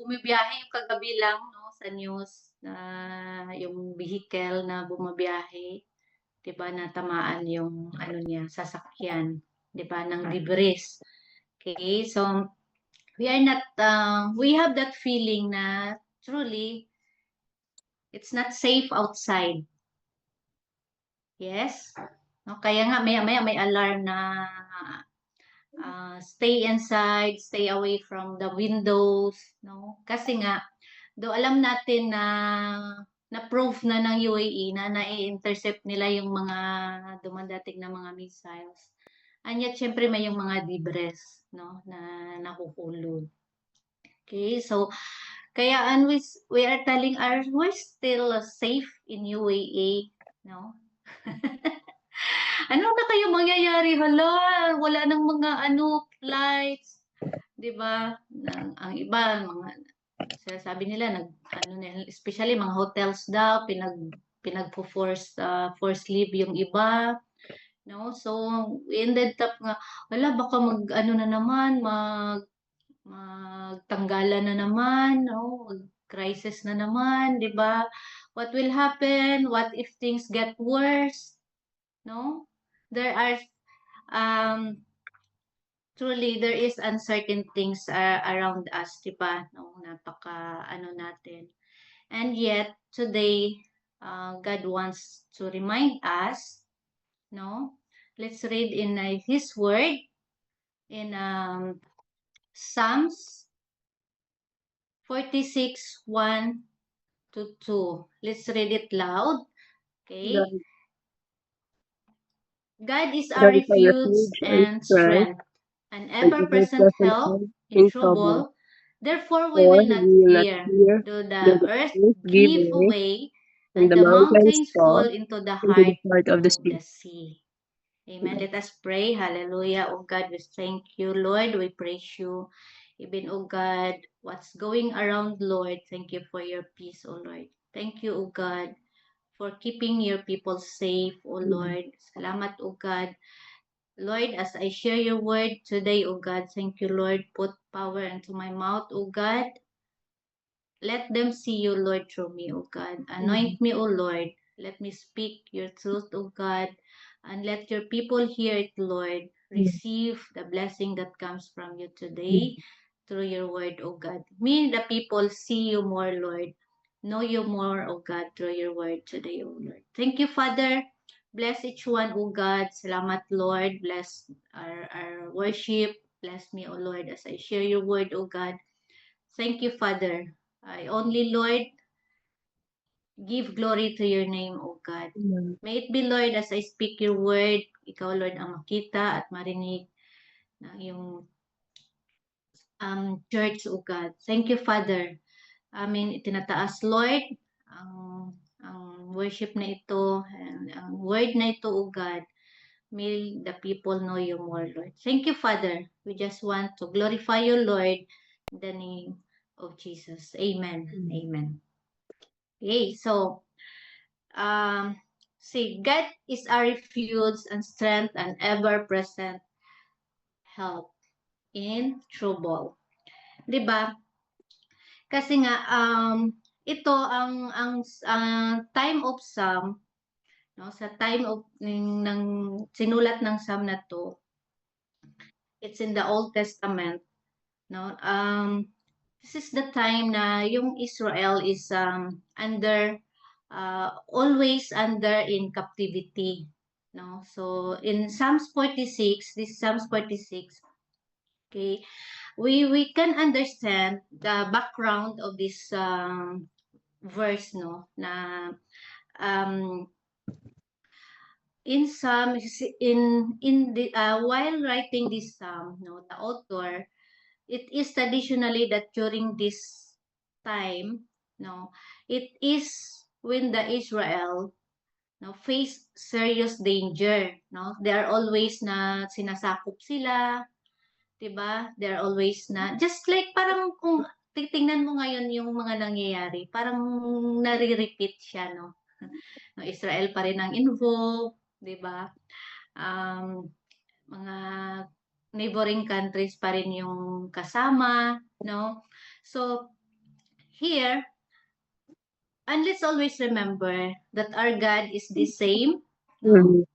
bumibiyahe yung kagabi lang 'no, sa news na yung vehicle na bumabiyahe, 'di ba, natamaan yung ano niya, sasakyan, 'di ba, ng debris. Okay, so we have that feeling na truly it's not safe outside. Yes? No, kaya nga maya-maya may alarm na stay inside, stay away from the windows, no? Kasi nga, do alam natin na na-proof na ng UAE na nai-intercept nila yung mga dumadating na mga missiles. And yet, syempre may yung mga debris, no, na nahuhulog. Okay, so kaya we are telling we're still safe in UAE, no? Ano na kayo mangyayari? Hala, wala nang mga flights, 'di ba? Ang iba mga sinasabi nila especially mga hotels daw force leave yung iba, no? So we ended up nga wala baka na naman magtanggalan na naman, no? Mag-crisis na naman, 'di ba? What will happen? What if things get worse? No? There are um truly there is uncertain things around us, 'di ba? No, napaka natin. And yet today God wants to remind us, no? Let's read in his word in Psalms 46, 1 to 2. Let's read it loud. Okay? God, God is our God is our refuge refuge and and strength, strength, an and ever-present ever-present help help in in trouble. trouble. Therefore we For will we not will not fear, fear, though though the the earth earth give give way, way, and and the the mountains mountains fall fall into the into heart the heart of the of sea. the sea. Amen. Let us pray. Hallelujah. Oh God, we thank you, Lord. We praise you. Even, oh God, what's going around, Lord, thank you for your peace, oh Lord. Thank you, oh God, for keeping your people safe, oh Lord. Salamat, oh God. Lord, as I share your word today, oh God, thank you, Lord. Put power into my mouth, oh God. Let them see you, Lord, through me, O God. Anoint me, O Lord. Let me speak your truth, O God. And let your people hear it, Lord. Receive the blessing that comes from you today through your word, O God. May the people see you more, Lord. Know you more, O God, through your word today, O Lord. Thank you, Father. Bless each one, O God. Salamat, Lord. Bless our worship. Bless me, O Lord, as I share your word, O God. Thank you, Father. I only, Lord, give glory to your name, O God. Amen. May it be, Lord, as I speak your word, ikaw, Lord, ang makita at marinig ng iyong church, O God. Thank you, Father. Amin, itinataas, Lord, ang, ang worship na ito, and ang word na ito, O God. May the people know you more, Lord. Thank you, Father. We just want to glorify you, Lord, in the name of Jesus. Amen. Amen. Okay, so see, God is our refuge and strength and ever-present help in trouble. 'Di ba? Kasi nga ito ang time of Psalm, no, sa time of ng sinulat ng Psalm na 'to, it's in the Old Testament, no. This is the time na yung Israel is under always under in captivity, no. So in Psalms 46, this Psalms 46, okay, we can understand the background of this verse, no, na um in Psalm in the while writing this psalm, no, the author, it is traditionally that during this time, no, it is when the Israel, no, face serious danger, no, they are always na sinasakop sila, 'di ba, they are always na just like parang kung titingnan mo ngayon yung mga nangyayari parang nare-repeat siya, no. No, Israel pa rin ang involved, 'di ba, mga neighboring countries pa rin yung kasama, no. So here, and let's always remember that our God is the same, no?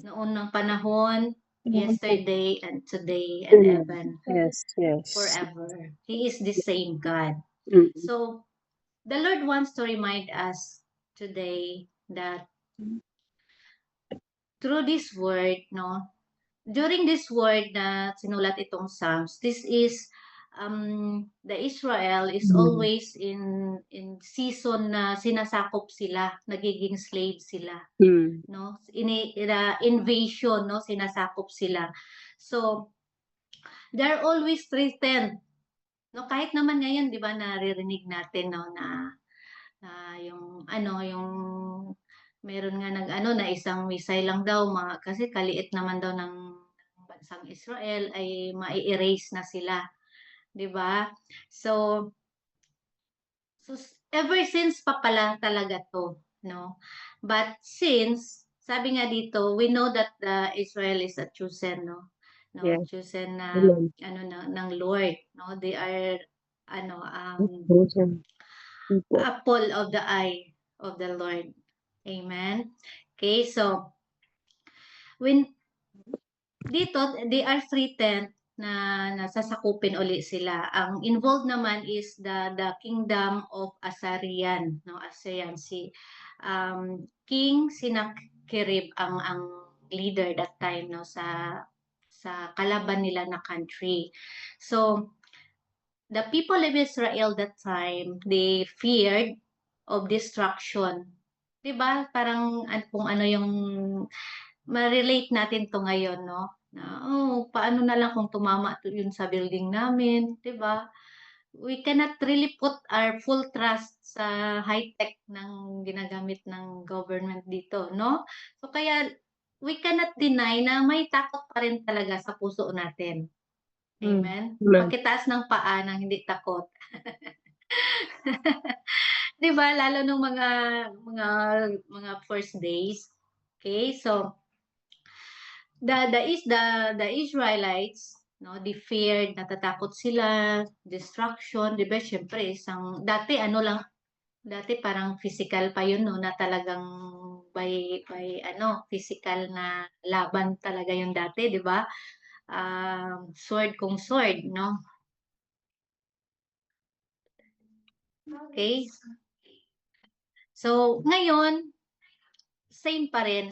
Noon ng panahon, yesterday and today and even Yes, yes. forever. He is the same God. Mm. So the Lord wants to remind us today that through this word, no, during this word na sinulat itong Psalms, this is the Israel is always in season na sinasakop sila, nagiging slave sila, no? Invasion, no, sinasakop sila. So they're always threatened. No, kahit naman ngayon, 'di ba, naririnig natin, no, na yung ano, yung meron nga nag-ano na isang missile lang daw kasi kaliit naman daw ng bansang Israel ay mai-erase na sila, 'di ba? So, ever since pa pala talaga 'to, no? But since sabi nga dito, we know that Israel is a chosen, no? No, Yes. chosen na Amen. ano ng Lord, no? They are ano Chosen people. apple of the eye of the Lord. Amen. Okay, so when dito they are threatened na nasasakupin uli sila. Ang involved naman is the kingdom of Assyrian, no? Assyrian si King Sennacherib ang leader that time, no, sa kalaban nila na country. So the people of Israel that time, they feared of destruction. 'Di ba? Parang kung ano yung ma-relate natin 'to ngayon, no? Na, oh, paano na lang kung tumama to yun sa building namin, 'di ba? We cannot really put our full trust sa high-tech ng ginagamit ng government dito, no? So kaya we cannot deny na may takot pa rin talaga sa puso natin. Amen? Amen. Pakitaas ng paa ng hindi takot. 'Di ba lalo nung mga first days. Okay, so the Israelites, no, they feared, natatakot sila, destruction, 'di ba? Syempre isang dati parang physical pa yun, no, na talagang by ano, physical na laban talaga yung dati, 'di ba? Sword kung sword, no? Okay? So, ngayon, same pa rin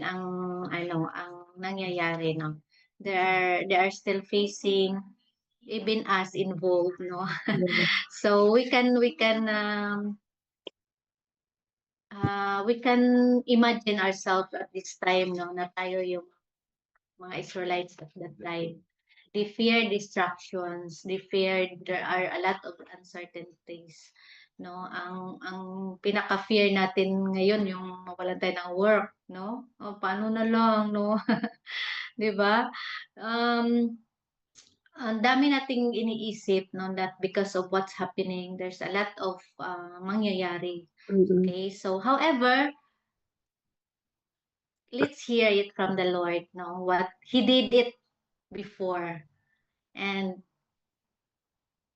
ang ano, ang nangyayari, no. They are still facing even us involved, no. So we can imagine ourselves at this time, no, na tayo yung mga Israelites at that time. They fear distractions, they fear there are a lot of uncertainties, no. Ang pinaka-fear natin ngayon yung mawalan tayo ng work, no. O paano na lang, no. 'Di ba? Um, ang dami nating iniisip, no, that because of what's happening, there's a lot of mangyayari. Okay, so however, let's hear it from the Lord, no, what He did it before, and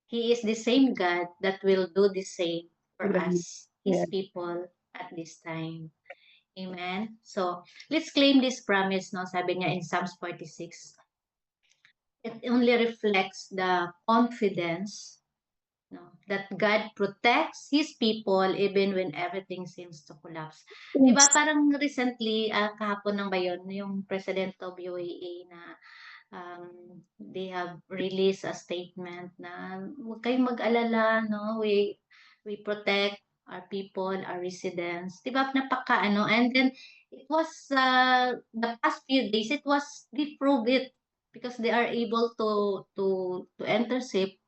He is the same God that will do the same for us, His people, at this time. Amen. So, let's claim this promise, no? Sabi niya in Psalms 46. It only reflects the confidence, no, that God protects His people even when everything seems to collapse. Di ba parang recently, kahapon lang ba yun, yung President of UAE na they have released a statement na huwag kayong mag-alala, no? We protect our people, our residents. Di ba napaka ano? And then it was the past few days, they proved it because they are able to intercept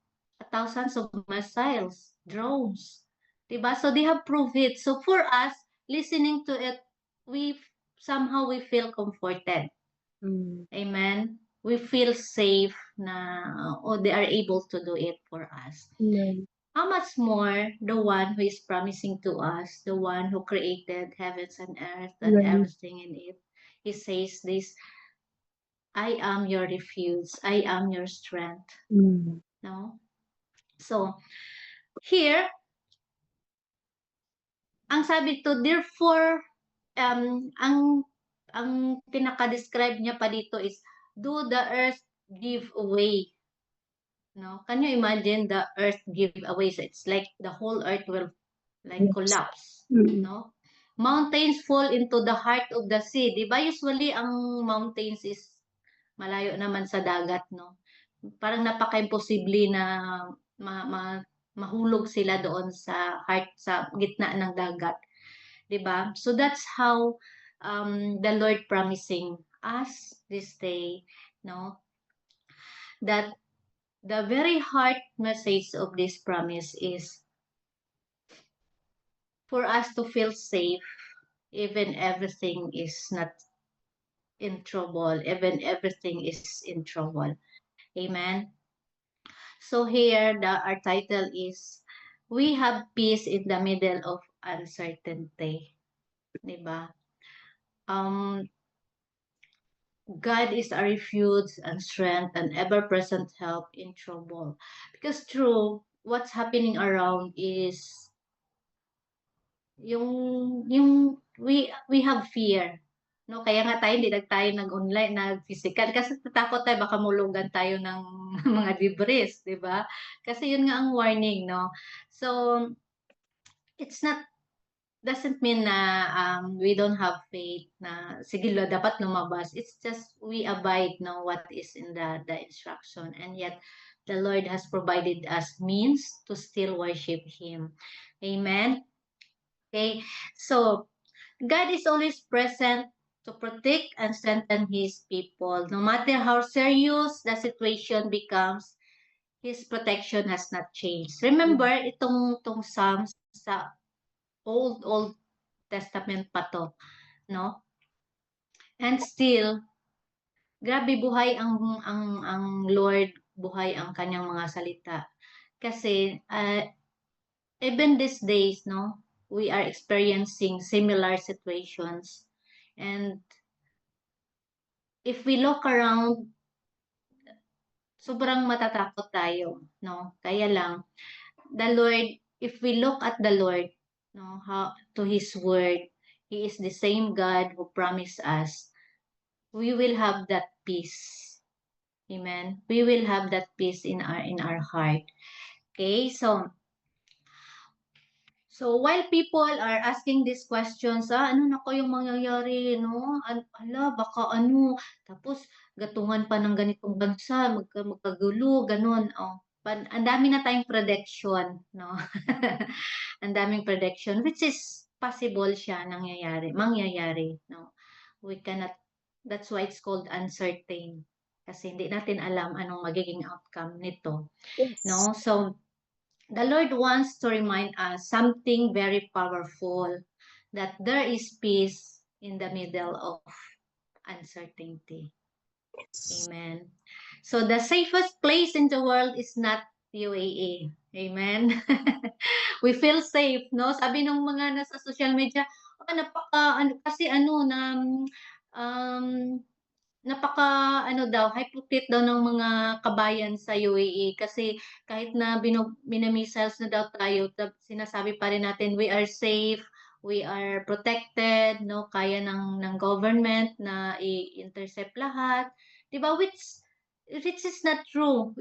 thousands of missiles, drones. Diba? So they have proved it. So for us, listening to it, we somehow we feel comforted. Amen. We feel safe na they are able to do it for us. How much more the one who is promising to us, the one who created heavens and earth and everything in it. He says this, I am your refuge. I am your strength. No? So, here, ang sabi to, therefore, ang pinaka-describe niya pa dito is, do the earth give away? No? Can you imagine the earth give away? So it's like the whole earth will like Yes. collapse. Mm. No? Mountains fall into the heart of the sea. Di ba usually ang mountains is malayo naman sa dagat, no? Parang napaka-imposible na mahulog sila doon sa heart, sa gitna ng dagat. 'Di ba? So that's how the Lord promising us this day, no? That the very heart message of this promise is for us to feel safe even everything is not in trouble, even everything is in trouble. Amen. So here our title is We Have Peace in the Middle of Uncertainty. 'Di ba? God is a refuge and strength and ever-present help in trouble. Because true, what's happening around is yung we have fear. No, kaya nga tayo hindi tayo nag-online, nag-physical kasi tatakot tayo baka mulugan tayo ng mga debris, 'di ba? Kasi yun nga ang warning, no. So it's not doesn't mean na we don't have faith na sige dapat lumabas. It's just we abide no what is in the instruction, and yet the Lord has provided us means to still worship Him. Amen. Okay, so God is always present to protect and strengthen His people. No matter how serious the situation becomes, His protection has not changed. Remember, itong Psalms sa Old Testament pa to, no? And still, grabe buhay ang Lord, buhay ang kanyang mga salita. Kasi even these days, no, we are experiencing similar situations. And if we look around, sobrang matatakot tayo, no? Kaya lang, the Lord, if we look at the Lord, no, how to His word, He is the same God who promised us, we will have that peace. Amen. We will have that peace in our heart. Okay, so while people are asking these questions, ano na ko yung mangyayari, no? Ala, baka ano, tapos gatungan pa ng ganitong bansa, magkagulo, ganun. Oh, ang dami na tayong prediction, no? Ang daming prediction, which is possible siya mangyayari, no? We cannot, that's why it's called uncertain. Kasi hindi natin alam anong magiging outcome nito, Yes. no? So, the Lord wants to remind us something very powerful, that there is peace in the middle of uncertainty. Yes. Amen. So the safest place in the world is not UAE. Amen. We feel safe, no? Sabi ng mga nasa social media, kasi napaka hypocrite daw ng mga kabayan sa UAE kasi kahit na minamissiles na daw tayo, sinasabi pa rin natin we are safe, we are protected, no, kaya ng government na i-intercept lahat, 'di ba? Which is not true.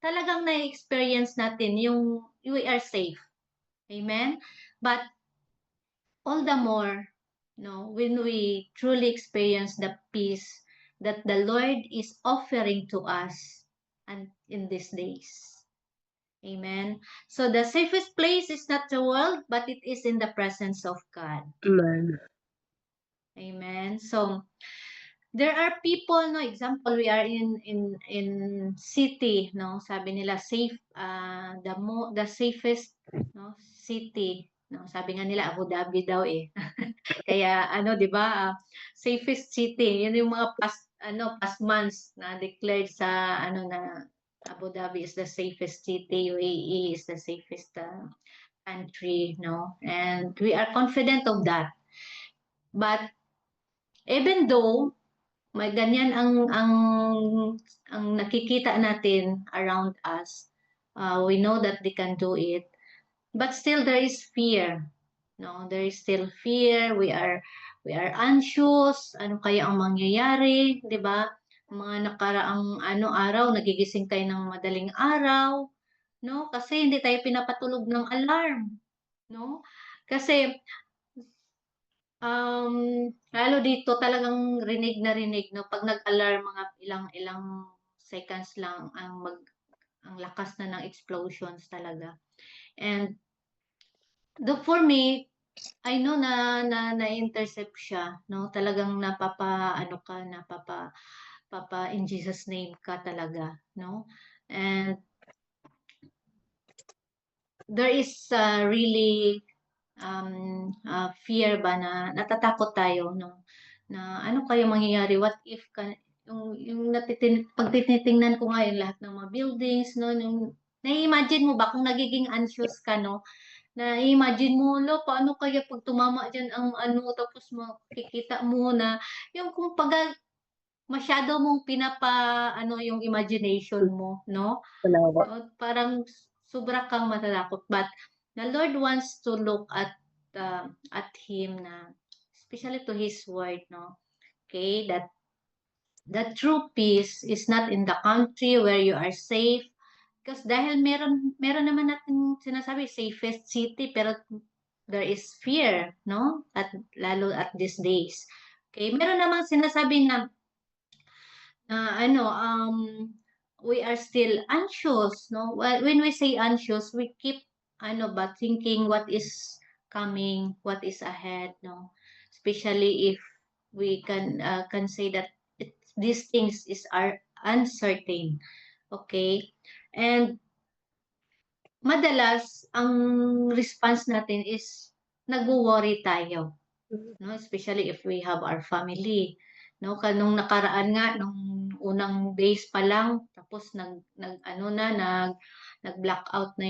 Talagang na-experience natin yung we are safe. Amen. But all the more, no, when we truly experience the peace that the Lord is offering to us and in these days. Amen. So the safest place is not the world, but it is in the presence of God. Amen. Amen. So there are people, no, example, we are in city, no, sabi nila safe, the safest, no, city, no, sabi nga nila Abu Dhabi daw eh. Kaya 'di ba, safest city, yun yung mga past months na declared sa na Abu Dhabi is the safest city, UAE is the safest country, no? And we are confident of that. But even though may ganyan ang nakikita natin around us, we know that they can do it, but still there is fear. No, there is still fear. We are anxious. Ano kaya ang mangyayari, 'di ba? Mga nakaraang araw, nagigising tayo ng madaling araw, no? Kasi hindi tayo pinapatulog ng alarm, no? Kasi lalo dito talagang rinig na rinig, no? Pag nag-alarm, mga ilang seconds lang ang lakas na ng explosions talaga. And for me, I know na-intercept siya, no? Talagang papa in Jesus name ka talaga, no? And there is really fear ba na natatakot tayo, no? Na ano kaya mangyayari, what if yung pag tinitingnan ko nga yung lahat ng mga buildings, no? Yung nai-imagine mo ba kung nagiging anxious ka, no? Na-imagine mo, lo, paano kaya pag tumama diyan ang tapos makikita mo na yung kung masyado mong yung imagination mo, no? Salamat. Parang sobra kang matatakot. But the Lord wants to look at him, na especially to his word, no? Okay, that the true peace is not in the country where you are safe. Because dahil meron naman natin sinasabi safest city, pero there is fear, no? Lalo at these days. Okay, meron namang sinasabi na we are still anxious, no? When we say anxious, we keep thinking what is coming, what is ahead, no? Especially if we can say that these things are uncertain, okay? And madalas ang response natin is nagwo-worry tayo, no? Especially if we have our family, no? Nung nakaraan nga, nung unang days pa lang, tapos nag-blackout na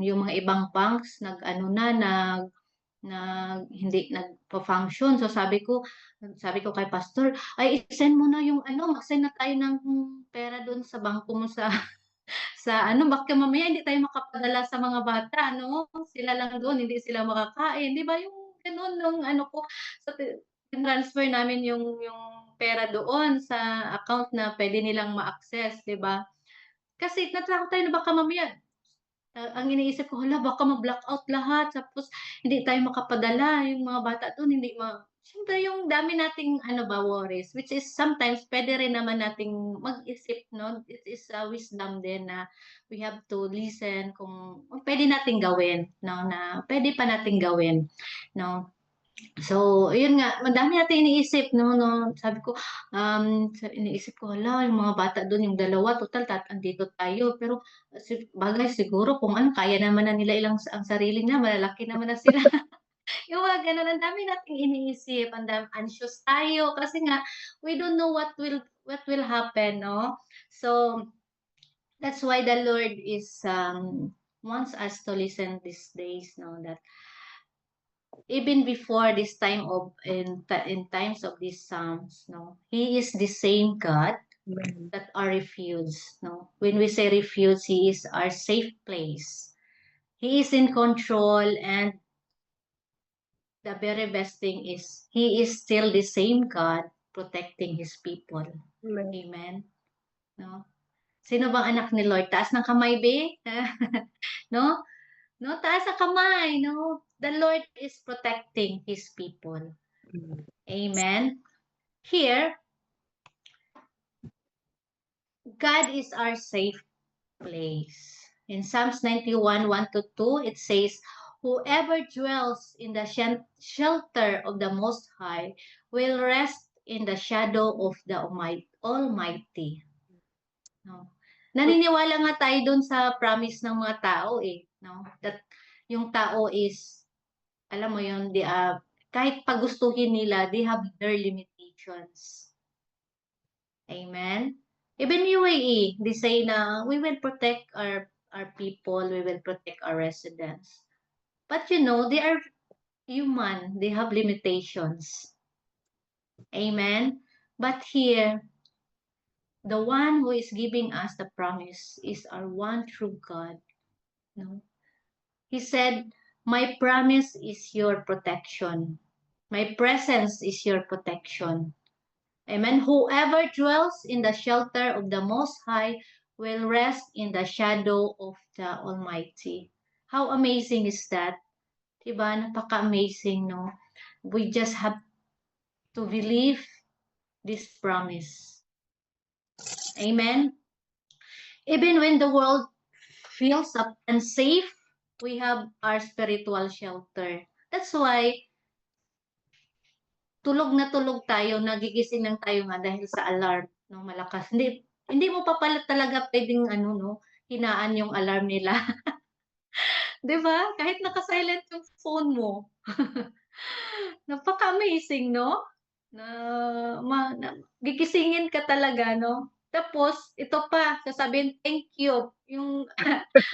yung mga ibang banks, hindi nagpa-function. So sabi ko kay pastor, ay i-send mo na mag-send na tayo ng pera doon sa bangko mo baka mamaya hindi tayo makapadala sa mga bata, no? Sila lang doon, hindi sila makakain, 'di ba? Yung gano'n nung ko, so transfer namin yung pera doon sa account na pwede nilang ma-access, 'di ba? Kasi natakot tayo na baka mamaya, ang iniisip ko, hala baka mag-blackout lahat, tapos hindi tayo makapadala, yung mga bata doon hindi siyempre yung dami nating worries, which is sometimes pwede rin naman nating mag-isip, no? It is a wisdom din na we have to listen kung pwede nating gawin, no? Na pwede pa nating gawin, no? So, yun nga, madami natin iniisip, no? Sabi ko, iniisip ko, hala, yung mga bata doon, yung dalawa, total, andito tayo. Pero, bagay siguro, kung kaya naman na nila ang sarili na, malalaki naman na sila. Yung mga ganun, ang dami nating iniisip, anxious tayo, kasi nga, we don't know what will happen, no? So, that's why the Lord wants us to listen these days, no? That even before this time in times of these psalms, no, he is the same God that our refuge, no. When we say refuge, he is our safe place. He is in control, and the very best thing is he is still the same God protecting his people. Amen. Amen. No. Sino bang anak ni Lord? Taas ng kamay, be? No? No, taas ang kamay, no? The Lord is protecting his people. Amen. Here, God is our safe place. In Psalms 91, 1-2, it says, whoever dwells in the shelter of the Most High will rest in the shadow of the Almighty. No? Naniniwala nga tayo dun sa promise ng mga tao, no? That yung tao is, alam mo yun, kahit pagustuhin nila, they have their limitations. Amen? Even UAE, they say na we will protect our people, we will protect our residents. But they are human, they have limitations. Amen? But here, the one who is giving us the promise is our one true God. No? He said, My promise is your protection. My presence is your protection. Amen. Whoever dwells in the shelter of the Most High will rest in the shadow of the Almighty. How amazing is that? Diba? Napaka-amazing, no? We just have to believe this promise. Amen. Even when the world feels unsafe, we have our spiritual shelter. That's why tulog na tulog tayo, nagigising lang tayo nga dahil sa alarm, no, malakas. Hindi mo pa pala talaga pwedeng ano, no, hinaan yung alarm nila. 'Di ba? Kahit naka-silent yung phone mo. Napaka-amazing, no? Gigisingin ka talaga, no? Tapos, ito pa, sasabihin, thank you. Yung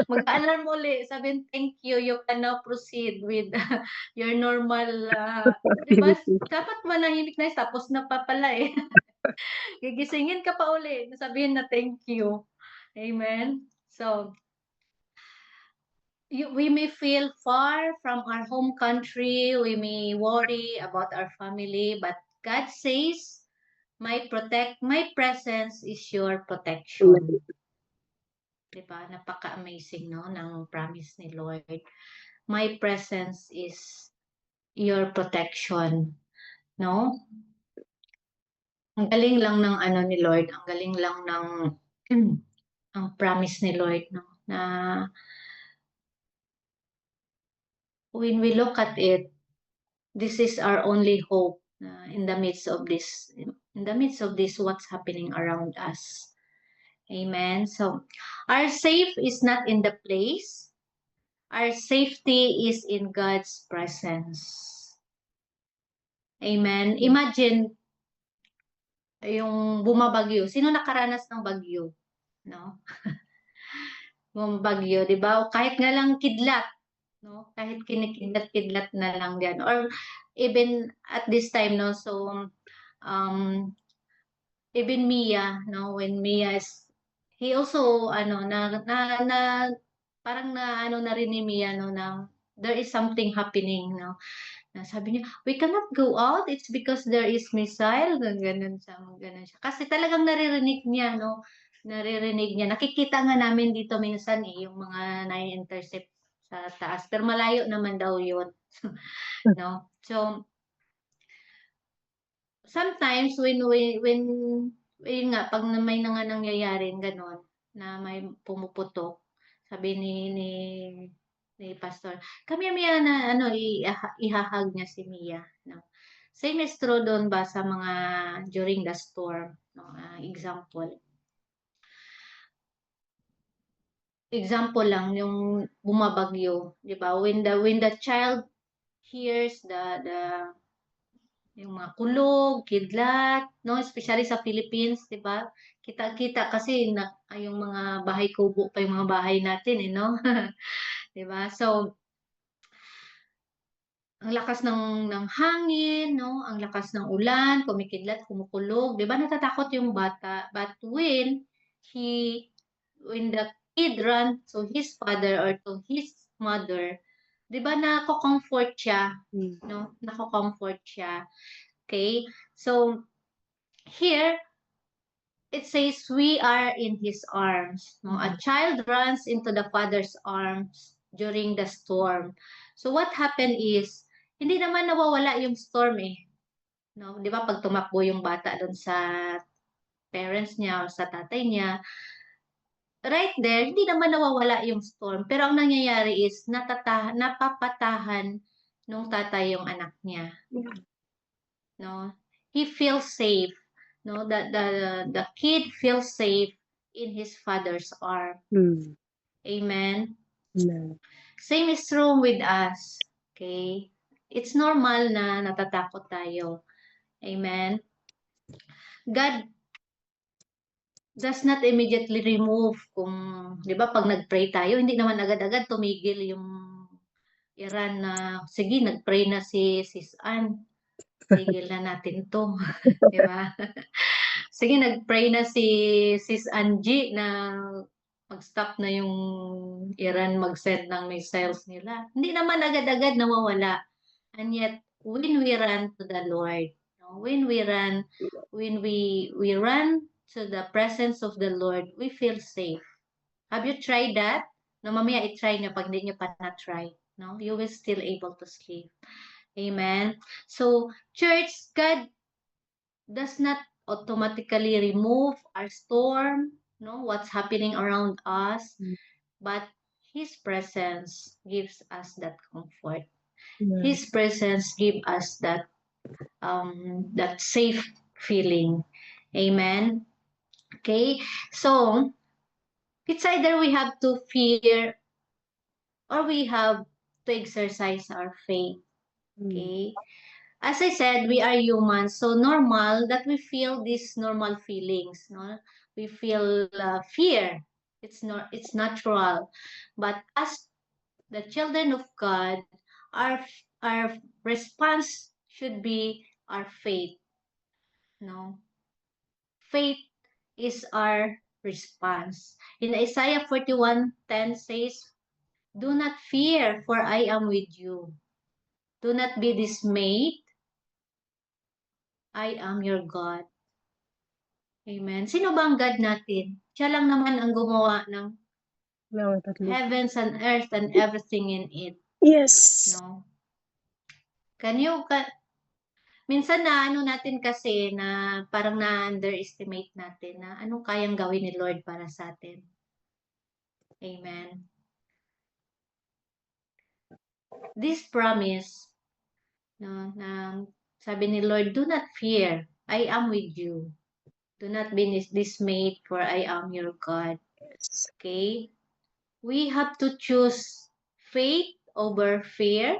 mag-alarm uli, sabihin, thank you. You can now proceed with your normal, di ba? Dapat manahimik na, tapos na pa pala eh. Gigisingin ka pa uli, sabihin na thank you. Amen? So, we may feel far from our home country, we may worry about our family, but God says, my presence is your protection. Diba? Napaka-amazing, no, ng promise ni Lord. My presence is your protection, no? Ang galing lang ng ano ni Lord, ang galing lang ng ang promise ni Lord, no, na when we look at it, this is our only hope in the midst of this what's happening around us. Amen. So our safe is not in the place, our safety is in God's presence. Amen. Imagine yung bumabagyo, sino nakaranas ng bagyo, no? Bumabagyo, 'di ba? O kahit nga lang kidlat, no, kahit kinikidlat-kidlat na lang diyan, or even at this time, no, so even Mia, no, when Mia is, he also, ano, parang na, ano na rin ni Mia, no, na there is something happening, no, na sabi niya, we cannot go out, it's because there is missile, ganun siya. Kasi talagang naririnig niya, no, nakikita nga namin dito minsan eh, yung mga na-intercept sa taas, pero malayo naman daw yun, no, so, sometimes when nga pag may nangyayaring gano'n na may pumuputok, sabi ni pastor, "Come here Mia," na ano ihahag niya si Mia, 'no. Same is true do'n ba sa mga during the storm, 'no, example. Example lang yung bumabagyo, 'di ba? When the child hears the yung mga kulog, kidlat, no? Especially sa Philippines, 'di ba? Kita-kita kasi yung mga bahay kubo pa yung mga bahay natin, eh, no? 'Di ba? So, ang lakas ng hangin, no? Ang lakas ng ulan, kumikidlat, kumukulog, 'di ba? Natatakot yung bata. But when the kid runs to his father or to his mother, 'di ba nako-comfort siya, no? Nako-comfort siya. Okay? So, here, it says we are in his arms. No? A child runs into the father's arms during the storm. So what happened is, hindi naman nawawala yung storm eh. No? Di ba pag tumakbo yung bata doon sa parents niya o sa tatay niya, right there, hindi naman nawawala yung storm. Pero ang nangyayari is, napapatahan nung tatay yung anak niya. No? He feels safe. No, the kid feels safe in his father's arm. Amen. Same is true with us. Okay? It's normal na natatakot tayo. Amen. God does not immediately remove kung, 'di ba, pag nag-pray tayo, hindi naman agad-agad tumigil yung Iran na, sige, nag-pray na si Sis Ann. Tigil na natin 'to, 'di ba? Sige, nag-pray na si Sis Angie na mag-stop na yung Iran mag-send ng missiles nila. Hindi naman agad-agad nawawala. And yet, when we run to the Lord, no, when we run to the presence of the Lord, we feel safe. Have you tried that? No, mamaya i-try nyo pag hindi nyo pa na-try. No, you will still able to sleep. Amen. So, church, God does not automatically remove our storm, no, what's happening around us, but His presence gives us that comfort. His presence gives us that safe feeling. Amen. Okay, so it's either we have to fear or we have to exercise our faith. Okay, as I said, we are humans, so normal that we feel these normal feelings. No, we feel fear. It's natural, but as the children of God, our our response should be our faith. No, faith is our response. In Isaiah 41:10 says, "Do not fear, for I am with you. Do not be dismayed. I am your God." Amen. Sino ba ang God natin? Siya lang naman ang gumawa ng heavens and earth and everything in it. Yes. No? Minsan na ano natin kasi na parang na-underestimate natin na anong kayang gawin ni Lord para sa atin. Amen. This promise, no, na sabi ni Lord, do not fear, I am with you. Do not be dismayed, for I am your God. Okay? We have to choose faith over fear.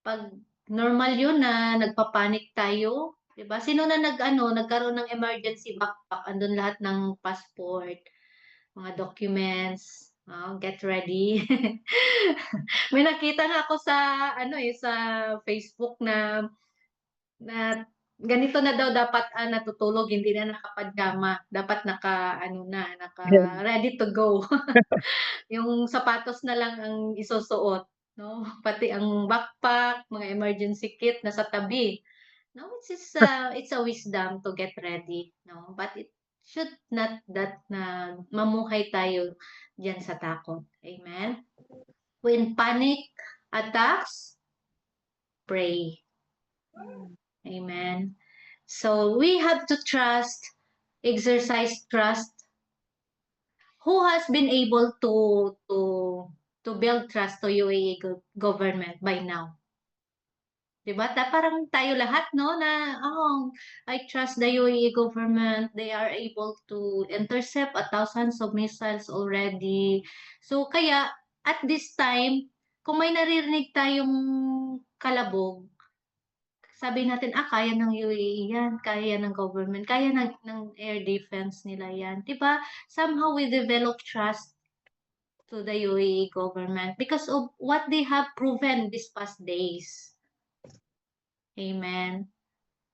Pag normal yun na nagpapanik tayo, 'di ba? Sino na nagkaroon ng emergency backpack, andun lahat ng passport, mga documents, get ready. May nakita nga ako sa sa Facebook na ganito na daw dapat natutulog, hindi na nakapajama, dapat naka ready to go. Yung sapatos na lang ang isusuot, no? Pati ang backpack, mga emergency kit nasa tabi. No, it's a wisdom to get ready, no? But it should not that na mamuhay tayo diyan sa takot. Amen. When panic attacks, pray. Amen. So we have to exercise trust. Who has been able to build trust to UAE government by now? Diba? Parang tayo lahat, no, na, I trust the UAE government. They are able to intercept thousands of missiles already. So, kaya, at this time, kung may naririnig tayong kalabog, sabi natin, kaya ng UAE yan, kaya ng government, kaya ng air defense nila yan. Diba? Somehow we develop trust to the UAE government because of what they have proven these past days. Amen.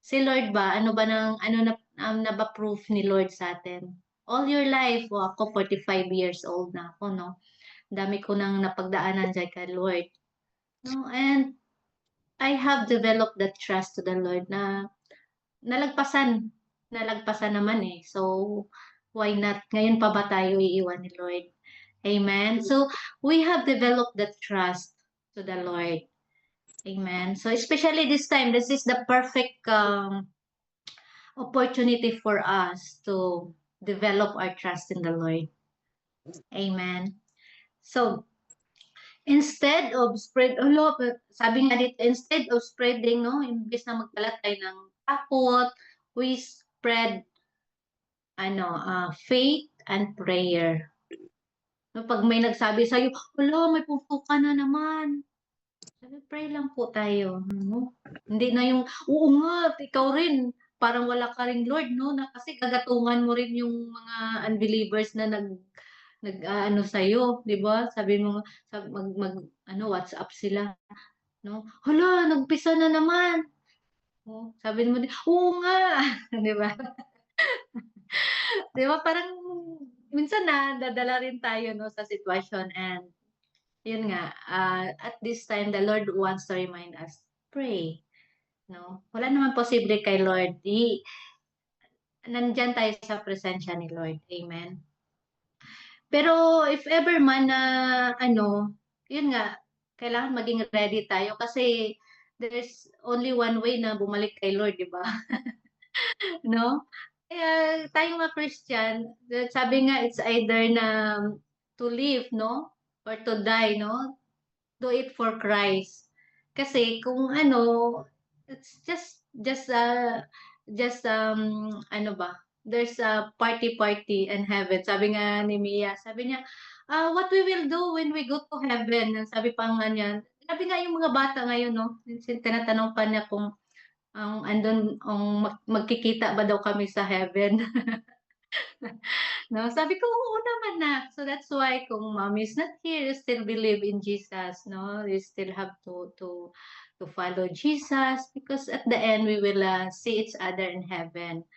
Si Lord ba, ano na ba proof ni Lord sa atin? All your life, ako 45 years old na ako, no? Dami ko nang napagdaanan dyan kay Lord. No? And I have developed that trust to the Lord na nalagpasan naman eh. So, why not? Ngayon pa ba tayo iiwan ni Lord? Amen. So, we have developed that trust to the Lord. Amen. So, especially this time, this is the perfect opportunity for us to develop our trust in the Lord. Amen. So, instead of sabi nga dito, instead of spreading, no, imbes na magkalat tayo ng takot, we spread faith and prayer. No, pag may nagsabi sa iyo, may pupuka na naman. Sabi, pray lang po tayo. No? Hindi na yung, oo nga, ikaw rin. Parang wala ka ring Lord, no? Na, kasi kagatungan mo rin yung mga unbelievers na sa'yo, di ba? Sabi mo, WhatsApp sila. No? Hala, nagpisa na naman. Sabi mo, oo nga. Di ba? Di ba? Parang minsan nadadala rin tayo, no, sa sitwasyon, and yun nga, at this time, the Lord wants to remind us, pray, no? Wala naman posible kay Lord. Nandyan tayo sa presensya ni Lord. Amen. Pero if ever man na, yun nga, kailangan maging ready tayo kasi there's only one way na bumalik kay Lord, di ba? No? Kaya tayo nga Christian, sabi nga it's either na to live, no? Or to die, no? Do it for Christ. Kasi kung it's just ano ba? There's a party in heaven. Sabi nga ni Mia, sabi niya, what we will do when we go to heaven? Sabi pa nga niya, sabi nga yung mga bata ngayon, no? Tinatanong pa niya kung magkikita ba daw kami sa heaven. No, sabi ko, oo naman na. So that's why kung mommy is not here, you still believe in Jesus, no? You still have to follow Jesus because at the end we will see each other in heaven,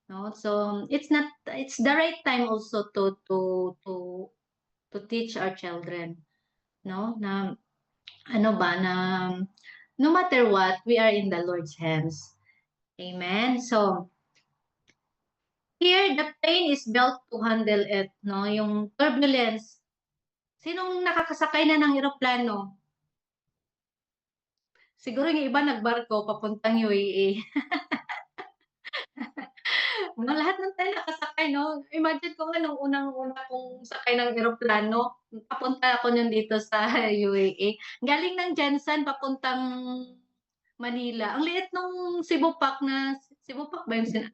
no? So it's the right time also to teach our children, no? Na na no matter what, we are in the Lord's hands. Amen. So here, the plane is built to handle it, no? Yung turbulence. Sinong nakakasakay na ng eroplano? Siguro yung iba nagbarko papuntang UAE. No, lahat ng tayo nakasakay, no? Imagine ko nga nung unang-una kong sakay ng eroplano, papunta ako nun dito sa UAE. Galing ng Jensen papuntang Manila. Ang liit nung Cebu Pac ba yun?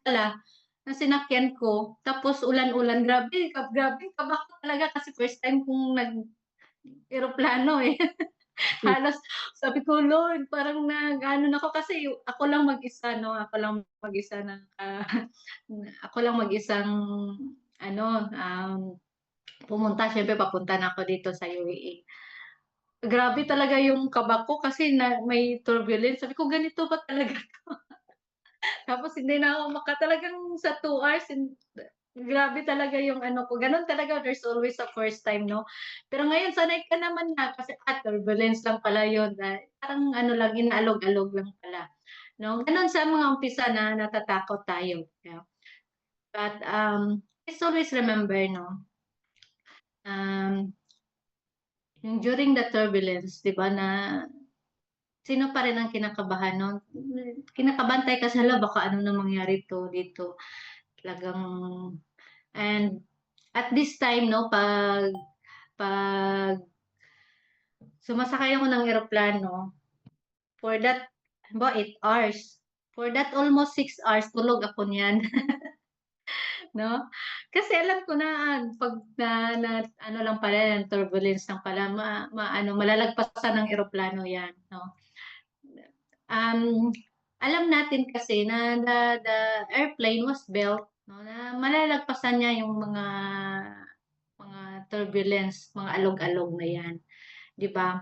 Pala, na sinakyan ko. Tapos ulan-ulan. Grabe, kaba ko talaga kasi first time kong nag-eroplano eh. Halos sabi ko, Lord, parang nag-ano na ako kasi ako lang mag-isa, no? Ako lang mag-isa ako lang mag-isang ano, pumunta. Syempre, papunta na ako dito sa UAE. Grabe talaga yung kaba ko kasi may turbulence. Sabi ko, ganito ba talaga? Tapos hindi na ako talagang sa 2 hours, grabe talaga yung ano ko. Ganun talaga, there's always a first time, no? Pero ngayon, sanay ka naman na kasi turbulence lang pala yun. Parang ano lang, inaalog-alog lang pala. No? Ganun sa mga umpisa na natatakot tayo. Yeah. But let's always remember, no? Yung during the turbulence, di ba, na sino pa rin ang kinakabahan, no? Kinakabantay ka sa hala, baka ano na mangyari dito. Talagang, and at this time, no, pag sumasakay ako ng eroplano, for that, 8 hours. For that almost 6 hours, tulog ako niyan. No? Kasi alam ko na, pag ano lang pala, turbulence lang pala, malalagpasan ng eroplano yan, no? Um, alam natin kasi na the airplane was built, no, na malalagpasan niya yung mga turbulence, mga alog-alog na yan, 'di ba?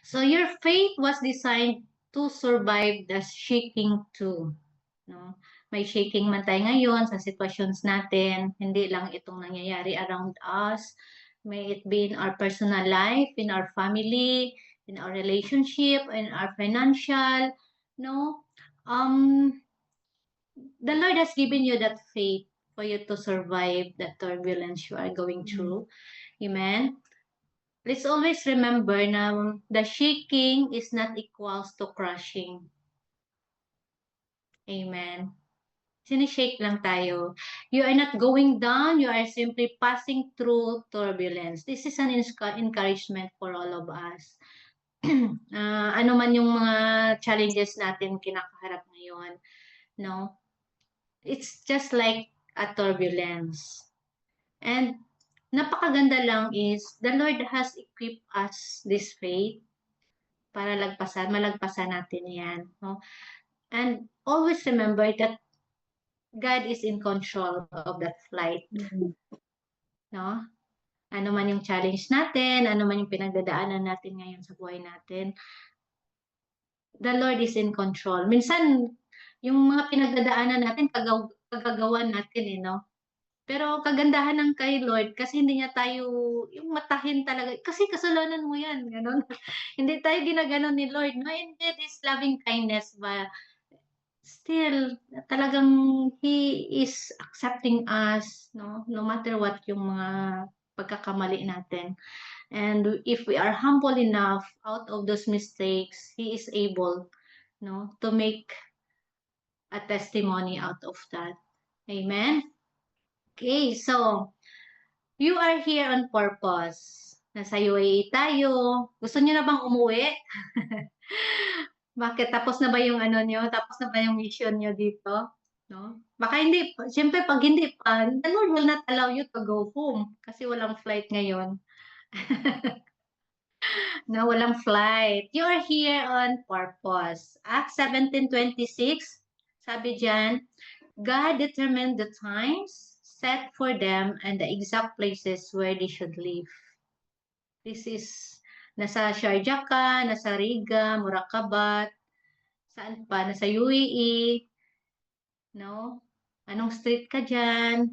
So your faith was designed to survive the shaking too, no? May shaking man tayo ngayon sa situations natin, hindi lang itong nangyayari around us. May it be in our personal life, in our family, in our relationship, in our financial, no? The Lord has given you that faith for you to survive the turbulence you are going through. Amen. Let's always remember na the shaking is not equals to crushing. Amen. Sinishake lang tayo. You are not going down, you are simply passing through turbulence. This is an encouragement for all of us. Ano man yung mga challenges natin kinakaharap ngayon, no? It's just like a turbulence. And napakaganda lang is the Lord has equipped us this faith para malagpasan natin yan, no? And always remember that God is in control of that flight, no? Ano man yung challenge natin, ano man yung pinagdadaanan natin ngayon sa buhay natin, the Lord is in control. Minsan, yung mga pinagdadaanan natin, kagagawan natin, no? Pero kagandahan ng kay Lord kasi hindi niya tayo yung matahin talaga, "Kasi kasalanan mo 'yan," gano'n. Hindi tayo ginaganon ni Lord 'no, and it is loving kindness ba still talagang He is accepting us 'no, no matter what yung mga pagkakamali natin. And if we are humble enough out of those mistakes, He is able, no, to make a testimony out of that. Amen? Okay, so you are here on purpose. Nasa UAE tayo. Gusto niyo na bang umuwi? Bakit? Tapos na ba yung ano niyo? Tapos na ba yung mission niyo dito? No? Baka hindi. Siyempre, pag hindi pa, the Lord will not allow you to go home kasi walang flight ngayon. No, walang flight. You are here on purpose. Acts 17:26, sabi diyan, God determined the times set for them and the exact places where they should live. This is, nasa Sharjah ka, nasa Riga, Murakabat, saan pa, nasa UAE, no? Anong street ka dyan?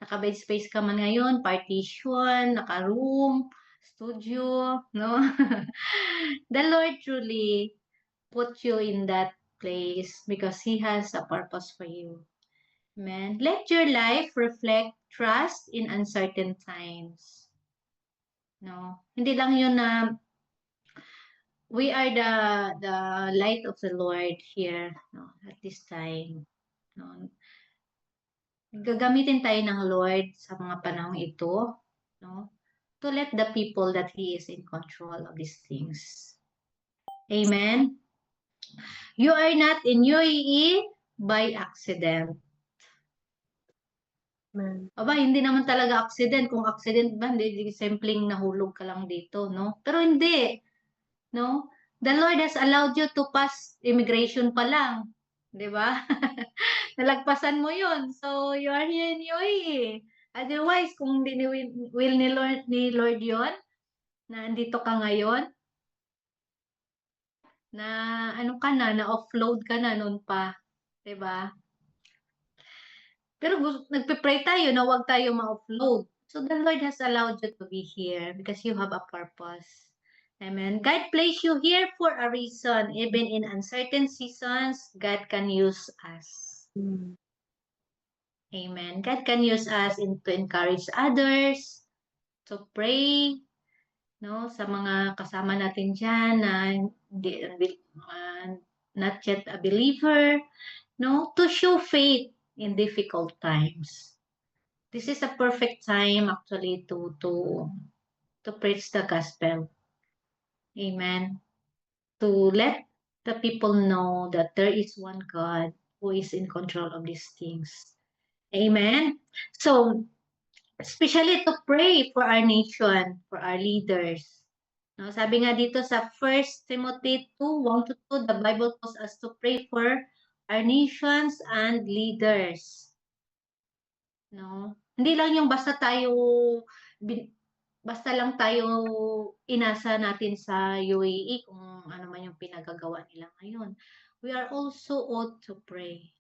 Naka-bed space ka man ngayon, partition, naka-room, studio, no? The Lord truly put you in that place because He has a purpose for you. Amen. Let your life reflect trust in uncertain times. No? Hindi lang yun na we are the light of the Lord here, no, at this time. No? Gagamitin tayo ng Lord sa mga panahong ito, no? To let the people that He is in control of these things. Amen. You are not in UAE by accident. Amen. Aba, hindi naman talaga accident. Kung accident ba, hindi simpleng nahulog ka lang dito, no? Pero hindi, no? The Lord has allowed you to pass immigration pa lang, di ba? Nalagpasan mo yun. So, you are here in UAE. Otherwise, kung hindi ni will ni Lord yun, na andito ka ngayon, na ano ka na offload ka na noon pa, 'di ba? Pero nagpe-pray tayo na wag tayo ma-offload. So the Lord has allowed you to be here because you have a purpose. Amen. God placed you here for a reason. Even in uncertain seasons, God can use us. Mm. Amen. God can use us to encourage others, to pray, no, sa mga kasama natin diyan na not yet a believer, no, to show faith in difficult times. This is a perfect time actually to preach the gospel. Amen. To let the people know that there is one God who is in control of these things. Amen. So, especially to pray for our nation, for our leaders. No, sabi nga dito sa 1 Timothy 2:1-2, the Bible calls us to pray for our nations and leaders. No? Hindi lang yung basta lang tayo inasa natin sa UAE kung ano man yung pinagagawa nila ngayon. We are also ought to pray.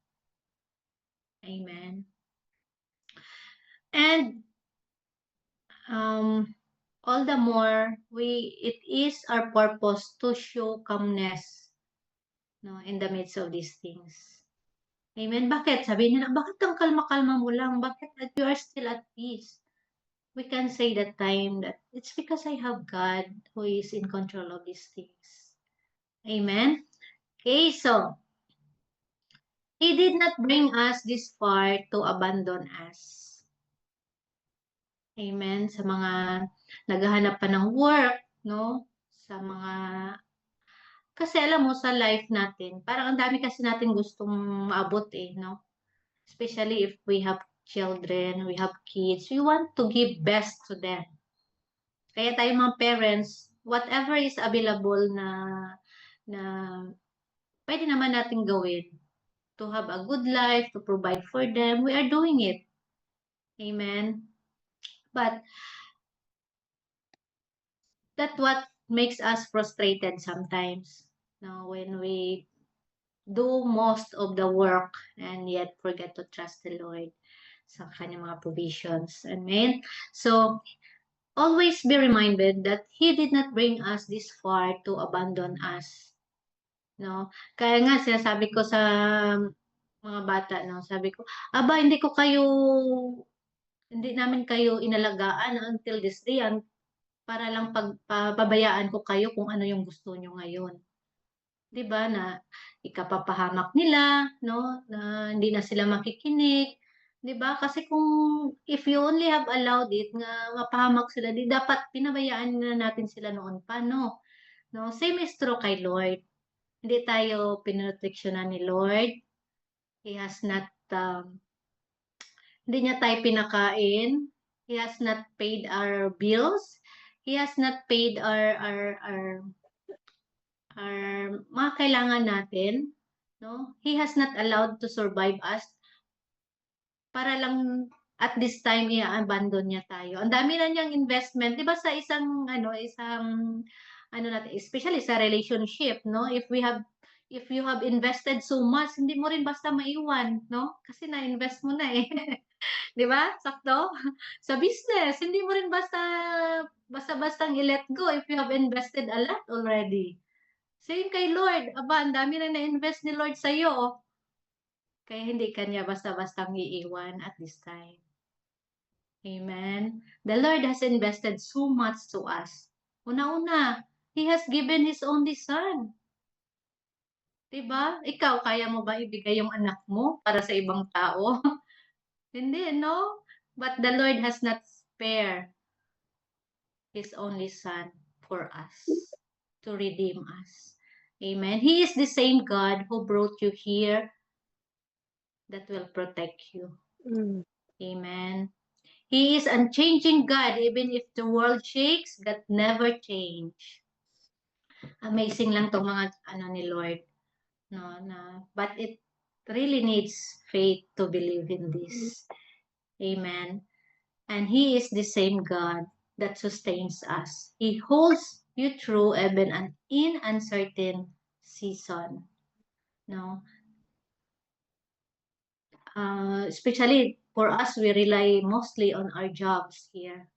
Amen. And all the more it is our purpose to show calmness, no, in the midst of these things. Amen. Bakit? Sabi nila, bakit ang kalma-kalma mo lang? Bakit you are still at peace? We can say that time that it's because I have God who is in control of these things. Amen. Okay, so He did not bring us this far to abandon us. Amen. Sa mga naghahanap pa ng work, no? Sa mga, kasi alam mo sa life natin, parang ang dami kasi natin gustong maabot no? Especially if we have children, we have kids, we want to give best to them. Kaya tayo mga parents, whatever is available na pwede naman natin gawin to have a good life, to provide for them, we are doing it. Amen. But that's what makes us frustrated sometimes. No, when we do most of the work and yet forget to trust the Lord. sa kanyang mga provisions. Amen? So, always be reminded that He did not bring us this far to abandon us. No? Kaya nga, sinasabi ko sa mga bata, no? Sabi ko, aba, hindi namin kayo inalagaan until this day, para lang pabayaan ko kayo kung ano yung gusto nyo ngayon. 'Di ba na ikapapahamak nila, no, na hindi na sila makikinig, 'di ba? Kasi kung if you only have allowed it nga mapahamak sila, di dapat pinabayaan na natin sila noon pa, no? No, same is true kay Lord. Hindi tayo pinoproteksyonan ni Lord. He has not, hindi niya tayo pinakain. He has not paid our bills. He has not paid our mga kailangan natin, no? He has not allowed to survive us para lang at this time i-abandon niya tayo. Ang dami na niyang investment, 'di ba sa isang ano natin, especially sa relationship, no? If you have invested so much, hindi mo rin basta maiwan, no? Kasi na-invest mo na eh. 'Di ba? Sakto? Sa business, hindi mo rin basta-bastang i-let go if you have invested a lot already. Same kay Lord, aba ang dami na na-invest ni Lord sa'yo, oh. Kaya hindi ka niya basta-bastang iiwan at this time. Amen. The Lord has invested so much to us. Una-una, He has given His only Son. Diba? Ikaw, kaya mo ba ibigay yung anak mo para sa ibang tao? Hindi, no? But the Lord has not spared His only Son for us, to redeem us. Amen. He is the same God who brought you here that will protect you. Amen. He is unchanging God, even if the world shakes, God never change. Amazing lang tong mga ni Lord, no, but it really needs faith to believe in this. Amen. And He is the same God that sustains us. He holds you through even in uncertain season. No? Especially for us, we rely mostly on our jobs here.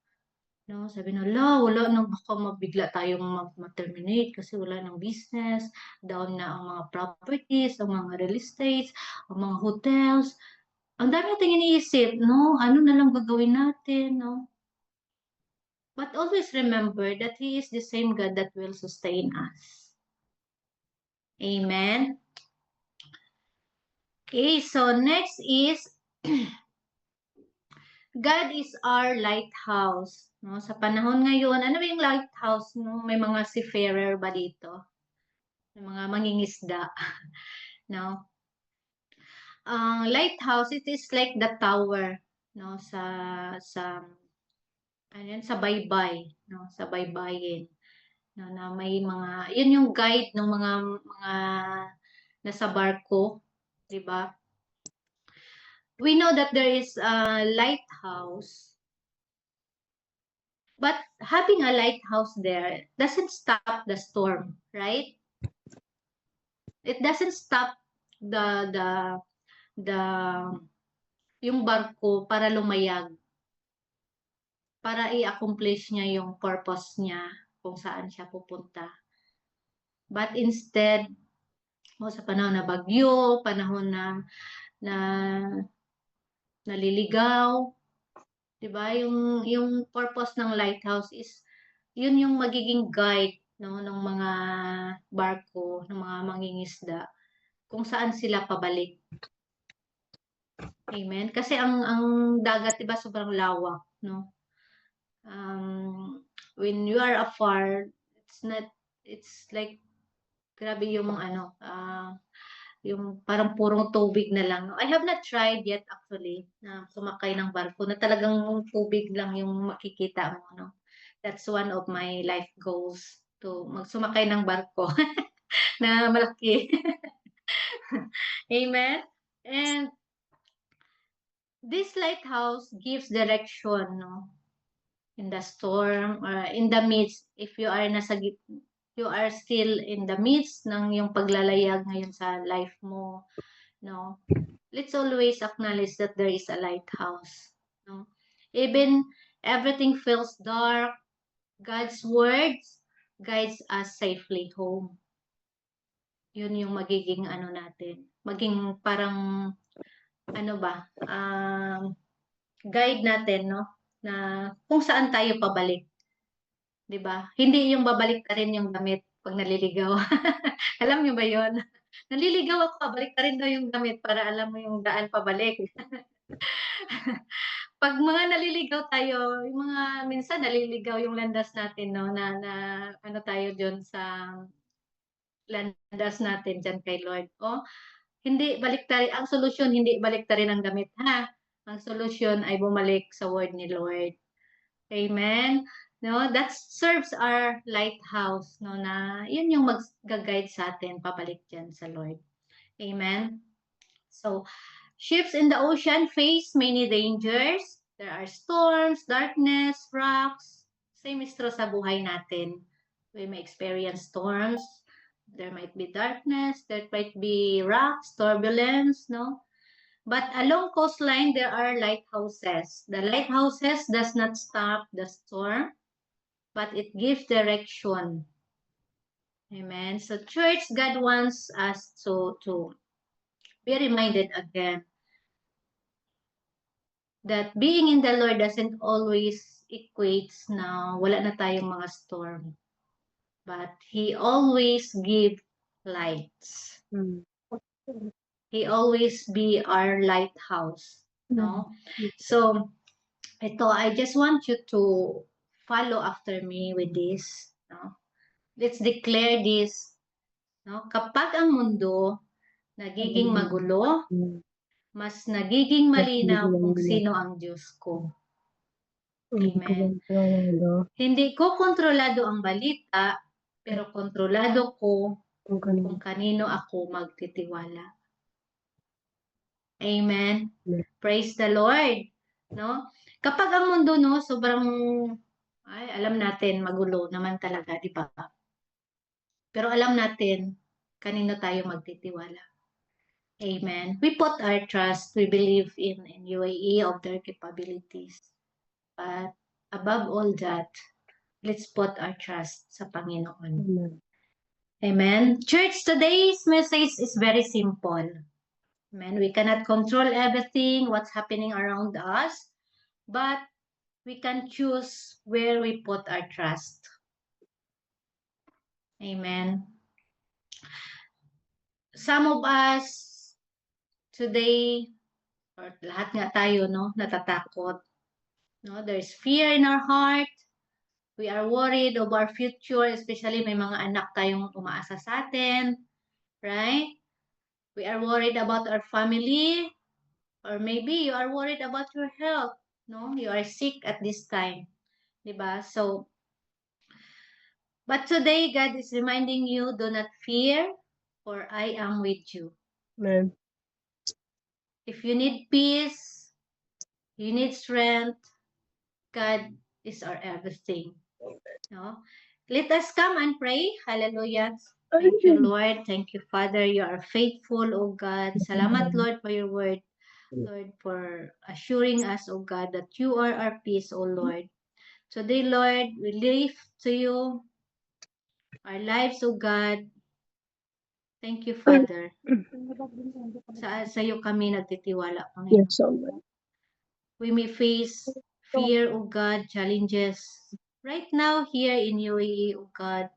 No, sabi nila, wala nang baka mabigla tayong ma-terminate kasi wala nang business, down na ang mga properties, ang mga real estates, ang mga hotels. Ang dami nating iniisip, no? Ano na lang gagawin natin, no? But always remember that He is the same God that will sustain us. Amen. Okay, so next is God is our lighthouse. No? Sa panahon ngayon, ano ba yung lighthouse? No? May mga seafarer ba dito? May mga mangingisda. No? Lighthouse, it is like the tower, no? Sa baybay, no? Sa baybayin. No, na may mga, yun yung guide ng mga nasa barko, di ba? We know that there is a lighthouse, but having a lighthouse there doesn't stop the storm, right? It doesn't stop the yung barko para lumayag, para i-accomplish niya yung purpose niya kung saan siya pupunta. But instead, sa panahon na bagyo, panahon na naliligaw, 'di ba? Yung purpose ng lighthouse is yun yung magiging guide, no, ng mga barko, ng mga mangingisda kung saan sila pabalik. Amen. Kasi ang dagat, 'di ba, sobrang lawak, no? When you are afar, it's like grabe yung yung parang purong tubig na lang. I have not tried yet actually na sumakay ng barko na talagang tubig lang yung makikita mo, no? That's one of my life goals, to magsumakay ng barko na malaki. Amen. And this lighthouse gives direction, no? In the storm or in the midst, if you are still in the midst ng yung paglalayag ngayon sa life mo, no? let's always acknowledge that there is a lighthouse. No? Even everything feels dark, God's words guides us safely home. Yun yung magiging ano natin. Maging parang, ano ba, guide natin, no? Na kung saan tayo pabalik. 'Di ba? Hindi yung babalik na rin yung damit pag naliligaw. Alam niyo ba yon? Naliligaw ako, balik na rin daw yung damit para alam mo yung daan pabalik. Pag mga naliligaw tayo, yung mga minsan naliligaw yung landas natin, no, na ano tayo diyon sa landas natin diyan kay Lord. O, hindi baliktarin, ang solusyon hindi baliktarin ang damit, ha? Ang solusyon ay bumalik sa word ni Lord. Amen. No, that serves our lighthouse, no, na yun yung mag-guide sa atin pabalik diyan sa Lord. Amen. So, ships in the ocean face many dangers. There are storms, darkness, rocks. Same is true sa buhay natin. We may experience storms. There might be darkness. There might be rocks, turbulence, no? But along coastline, there are lighthouses. The lighthouses does not stop the storm, but it gives direction. Amen. So, church, God wants us to be reminded again that being in the Lord doesn't always equates na wala na tayong mga storm. But He always give lights. He always be our lighthouse. No? So, ito, I just want you to follow after me with this. No? Let's declare this. No? Kapag ang mundo nagiging magulo, mas nagiging malinaw kung sino ang Diyos ko. Amen. Hindi ko kontrolado ang balita, pero kontrolado ko kung kanino ako magtitiwala. Amen. Praise the Lord. No? Kapag ang mundo, no, sobrang, ay, alam natin, magulo naman talaga, di ba? Pero alam natin, kanino tayo magtitiwala. Amen. We put our trust, we believe in UAE of their capabilities. But above all that, let's put our trust sa Panginoon. Amen. Church, today's message is very simple. Amen. We cannot control everything, what's happening around us, but we can choose where we put our trust. Amen. Some of us today, or lahat nga tayo, no, natatakot. No, there's fear in our heart. We are worried of our future, especially may mga anak tayong umaasa sa atin, right? We are worried about our family, or maybe you are worried about your health, no? You are sick at this time, diba? So, but today, God is reminding you, do not fear, for I am with you. Amen. If you need peace, you need strength, God is our everything. No? Let us come and pray. Hallelujah. Thank you, Lord. Thank you, Father. You are faithful, O God. Salamat, Lord, for your word. Lord, for assuring us, O God, that you are our peace, O Lord. Today, Lord, we lift to you our lives, O God. Thank you, Father. Sa iyo kami nagtitiwala, Panginoon. Yes, Lord. We may face fear, O God, challenges right now here in UAE, O God.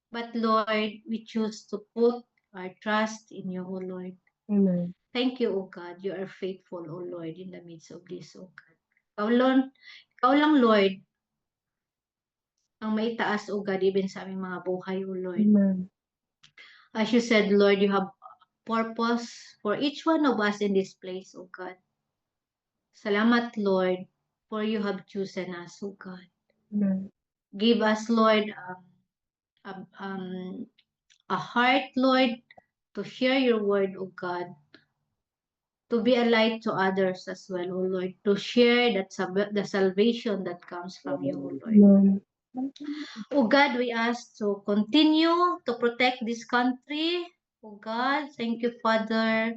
But Lord, we choose to put our trust in you, O Lord. Amen. Thank you, O God. You are faithful, O Lord, in the midst of this, O God. Ikaw lang, Lord, ang maitaas, O God, even sa aming mga buhay, O Lord. Amen. As you said, Lord, you have purpose for each one of us in this place, O God. Salamat, Lord, for you have chosen us, O God. Amen. Give us, Lord, a heart, Lord, to share your word, O God. To be a light to others as well, O Lord. To share that the salvation that comes from you, O Lord. Amen. O God, we ask to continue to protect this country. O God, thank you, Father.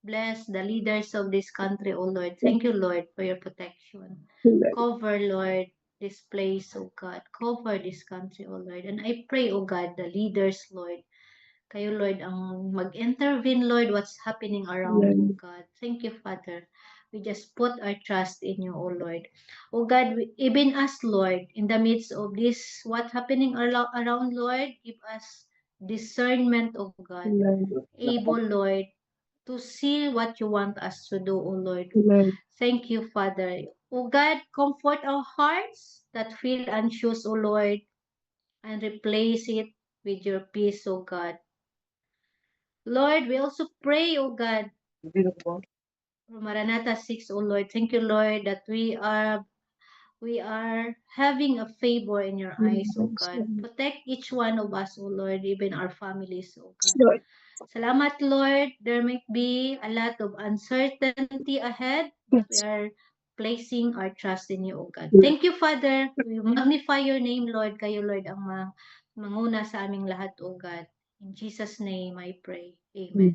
Bless the leaders of this country, O Lord. Thank you, Lord, for your protection. Amen. Cover, Lord, this place, O God. Cover this country, O Lord. And I pray, O God, the leaders, Lord, kayo, Lord, ang mag-intervene, Lord, what's happening around, O Amen. God. Thank you, Father. We just put our trust in you, O Lord. O God, even us, Lord, in the midst of this, what happening around, Lord, give us discernment, O God. Amen. Able, Lord, to see what you want us to do, O Lord. Amen. Thank you, Father. O God, comfort our hearts that feel anxious, O Lord, and replace it with your peace, O God. Lord, we also pray, O God, for Maranatha 6, O Lord. Thank you, Lord, that we are having a favor in your eyes, O God. Protect each one of us, O Lord, even our families, O God. Lord. Salamat, Lord. There might be a lot of uncertainty ahead, but we Yes. are placing our trust in you, O God. Amen. Thank you, Father. We magnify your name, Lord. Kayo, Lord, ang manguna sa aming lahat, O God. In Jesus' name, I pray. Amen.